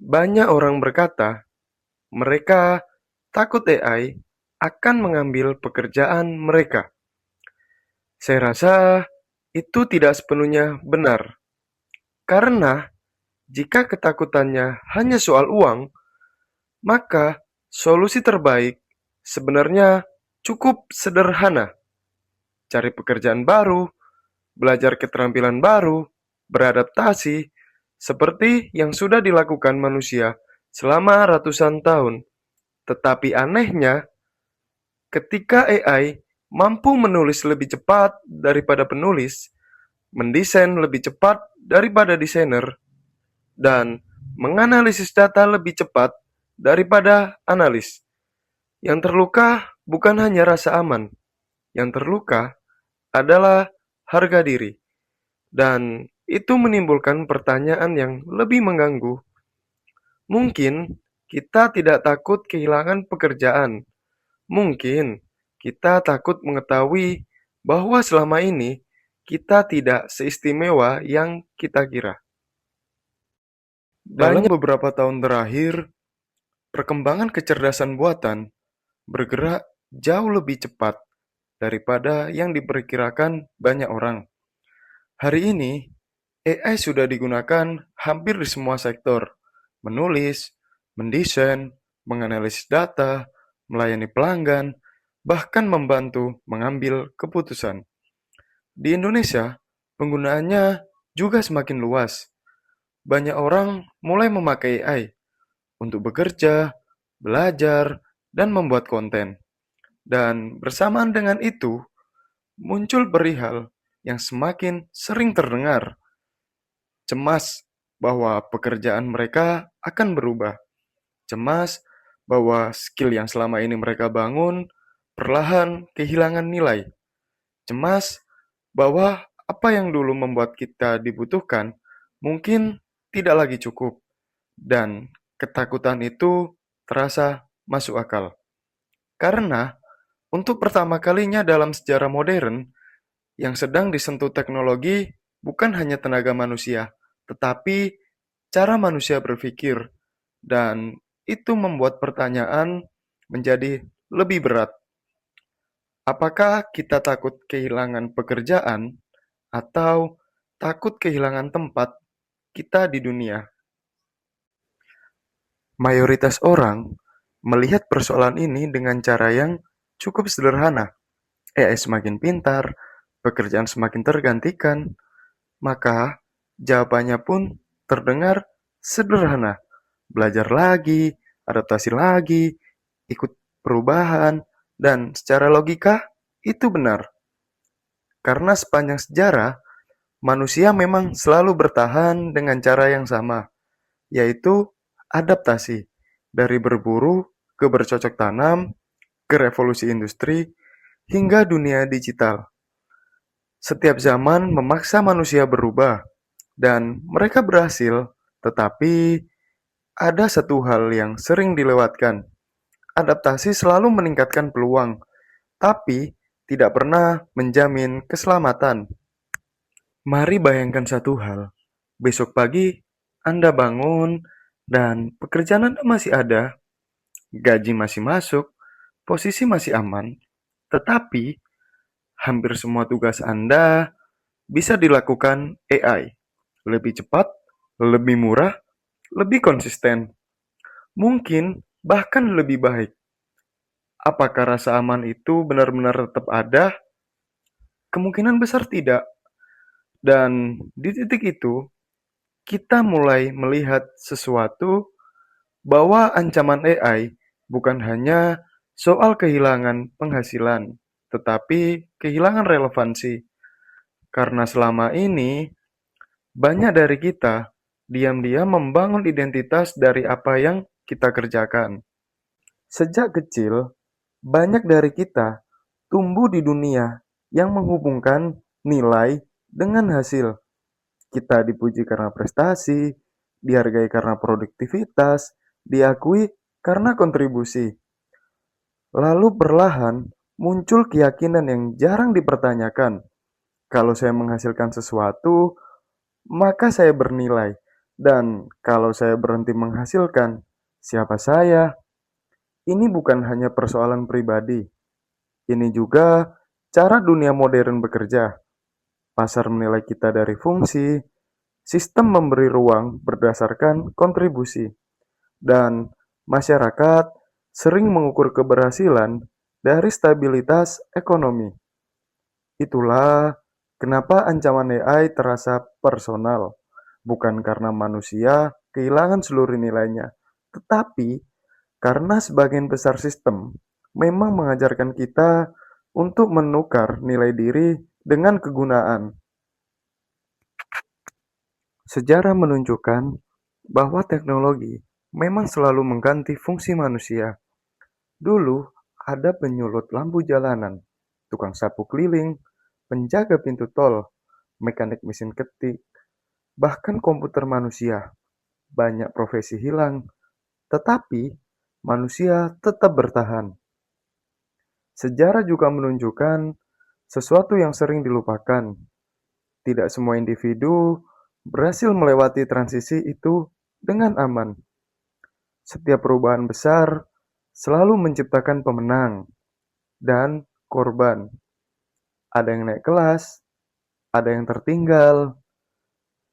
Banyak orang berkata mereka takut AI akan mengambil pekerjaan mereka. Saya rasa itu tidak sepenuhnya benar, karena jika ketakutannya hanya soal uang, maka solusi terbaik sebenarnya cukup sederhana: cari pekerjaan baru, belajar keterampilan baru, beradaptasi, seperti yang sudah dilakukan manusia selama ratusan tahun. Tetapi anehnya, ketika AI mampu menulis lebih cepat daripada penulis, mendesain lebih cepat daripada desainer, dan menganalisis data lebih cepat daripada analis. Yang terluka bukan hanya rasa aman, yang terluka adalah harga diri. Dan itu menimbulkan pertanyaan yang lebih mengganggu. Mungkin kita tidak takut kehilangan pekerjaan. Mungkin kita takut mengetahui bahwa selama ini kita tidak seistimewa yang kita kira. Dalam beberapa tahun terakhir, perkembangan kecerdasan buatan bergerak jauh lebih cepat daripada yang diperkirakan banyak orang. Hari ini, AI sudah digunakan hampir di semua sektor: menulis, mendesain, menganalisis data, melayani pelanggan, bahkan membantu mengambil keputusan. Di Indonesia, penggunaannya juga semakin luas. Banyak orang mulai memakai AI untuk bekerja, belajar, dan membuat konten. Dan bersamaan dengan itu, muncul perihal yang semakin sering terdengar: cemas bahwa pekerjaan mereka akan berubah, cemas bahwa skill yang selama ini mereka bangun perlahan kehilangan nilai, cemas bahwa apa yang dulu membuat kita dibutuhkan mungkin tidak lagi cukup, dan ketakutan itu terasa masuk akal. Karena untuk pertama kalinya dalam sejarah modern, yang sedang disentuh teknologi bukan hanya tenaga manusia, tetapi cara manusia berpikir, dan itu membuat pertanyaan menjadi lebih berat. Apakah kita takut kehilangan pekerjaan atau takut kehilangan tempat kita di dunia? Mayoritas orang melihat persoalan ini dengan cara yang cukup sederhana. AI semakin pintar, pekerjaan semakin tergantikan, maka jawabannya pun terdengar sederhana: belajar lagi, adaptasi lagi, ikut perubahan, dan secara logika itu benar. Karena sepanjang sejarah, manusia memang selalu bertahan dengan cara yang sama, yaitu adaptasi. Dari berburu ke bercocok tanam, ke revolusi industri, hingga dunia digital. Setiap zaman memaksa manusia berubah, dan mereka berhasil, tetapi ada satu hal yang sering dilewatkan: adaptasi selalu meningkatkan peluang, tapi tidak pernah menjamin keselamatan. Mari bayangkan satu hal: besok pagi Anda bangun dan pekerjaan Anda masih ada, gaji masih masuk, posisi masih aman, tetapi hampir semua tugas Anda bisa dilakukan AI. Lebih cepat, lebih murah, lebih konsisten, mungkin bahkan lebih baik. Apakah rasa aman itu benar-benar tetap ada? Kemungkinan besar tidak. Dan di titik itu, kita mulai melihat sesuatu: bahwa ancaman AI bukan hanya soal kehilangan penghasilan, tetapi kehilangan relevansi. Karena selama ini, banyak dari kita diam-diam membangun identitas dari apa yang kita kerjakan. Sejak kecil, banyak dari kita tumbuh di dunia yang menghubungkan nilai dengan hasil. Kita dipuji karena prestasi, dihargai karena produktivitas, diakui karena kontribusi. Lalu perlahan muncul keyakinan yang jarang dipertanyakan: kalau saya menghasilkan sesuatu, maka saya bernilai. Dan kalau saya berhenti menghasilkan, siapa saya? Ini bukan hanya persoalan pribadi, ini juga cara dunia modern bekerja. Pasar menilai kita dari fungsi, sistem memberi ruang berdasarkan kontribusi, dan masyarakat sering mengukur keberhasilan dari stabilitas ekonomi. Itulah kenapa ancaman AI terasa personal, bukan karena manusia kehilangan seluruh nilainya, tetapi karena sebagian besar sistem memang mengajarkan kita untuk menukar nilai diri dengan kegunaan. Sejarah menunjukkan bahwa teknologi memang selalu mengganti fungsi manusia. Dulu ada penyulut lampu jalanan, tukang sapu keliling, penjaga pintu tol, mekanik mesin ketik, bahkan komputer manusia. Banyak profesi hilang, tetapi manusia tetap bertahan. Sejarah juga menunjukkan sesuatu yang sering dilupakan. Tidak semua individu berhasil melewati transisi itu dengan aman. Setiap perubahan besar selalu menciptakan pemenang dan korban. Ada yang naik kelas, ada yang tertinggal,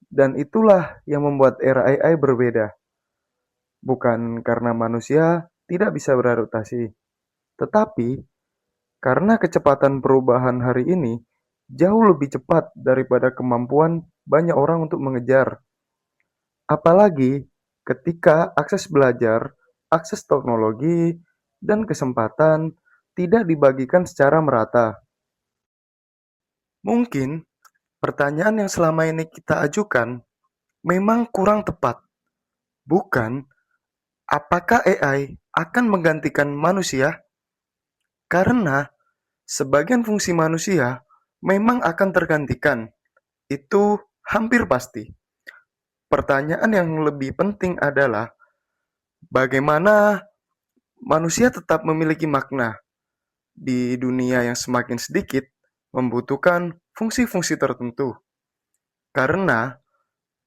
dan itulah yang membuat era AI berbeda. Bukan karena manusia tidak bisa beradaptasi, tetapi karena kecepatan perubahan hari ini jauh lebih cepat daripada kemampuan banyak orang untuk mengejar. Apalagi ketika akses belajar, akses teknologi, dan kesempatan tidak dibagikan secara merata. Mungkin pertanyaan yang selama ini kita ajukan memang kurang tepat. Bukan apakah AI akan menggantikan manusia, karena sebagian fungsi manusia memang akan tergantikan. Itu hampir pasti. Pertanyaan yang lebih penting adalah bagaimana manusia tetap memiliki makna di dunia yang semakin sedikit membutuhkan fungsi-fungsi tertentu. Karena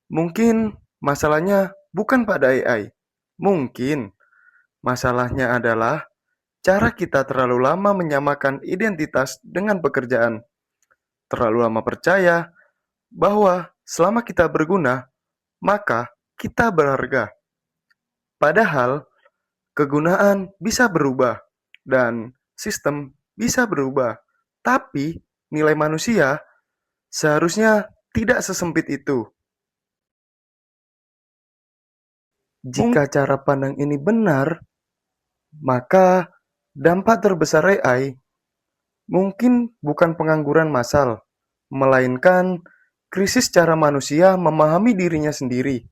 mungkin masalahnya bukan pada AI. Mungkin masalahnya adalah cara kita terlalu lama menyamakan identitas dengan pekerjaan. Terlalu lama percaya bahwa selama kita berguna, maka kita berharga. Padahal kegunaan bisa berubah dan sistem bisa berubah. Tapi nilai manusia seharusnya tidak sesempit itu. Jika cara pandang ini benar, maka dampak terbesar AI mungkin bukan pengangguran massal, melainkan krisis cara manusia memahami dirinya sendiri.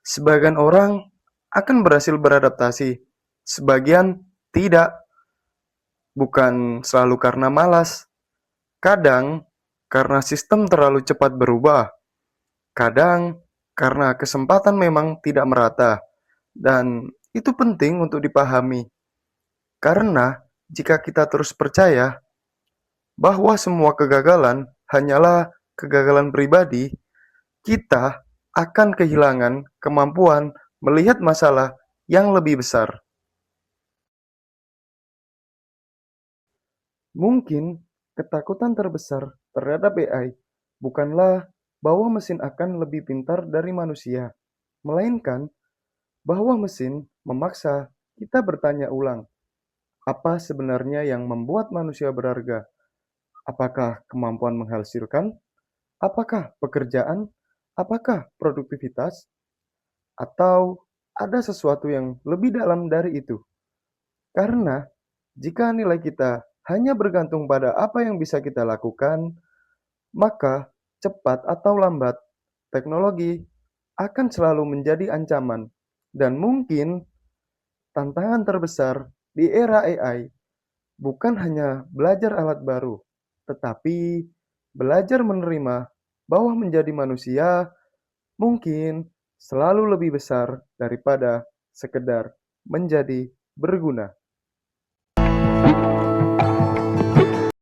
Sebagian orang akan berhasil beradaptasi, sebagian tidak, bukan selalu karena malas. Kadang karena sistem terlalu cepat berubah, kadang karena kesempatan memang tidak merata. Dan itu penting untuk dipahami, karena jika kita terus percaya bahwa semua kegagalan hanyalah kegagalan pribadi, kita akan kehilangan kemampuan melihat masalah yang lebih besar. Mungkin ketakutan terbesar terhadap AI bukanlah bahwa mesin akan lebih pintar dari manusia, melainkan bahwa mesin memaksa kita bertanya ulang, apa sebenarnya yang membuat manusia berharga? Apakah kemampuan menghasilkan? Apakah pekerjaan? Apakah produktivitas? Atau ada sesuatu yang lebih dalam dari itu? Karena jika nilai kita hanya bergantung pada apa yang bisa kita lakukan, maka cepat atau lambat teknologi akan selalu menjadi ancaman. Dan mungkin tantangan terbesar di era AI bukan hanya belajar alat baru, tetapi belajar menerima bahwa menjadi manusia mungkin selalu lebih besar daripada sekedar menjadi berguna.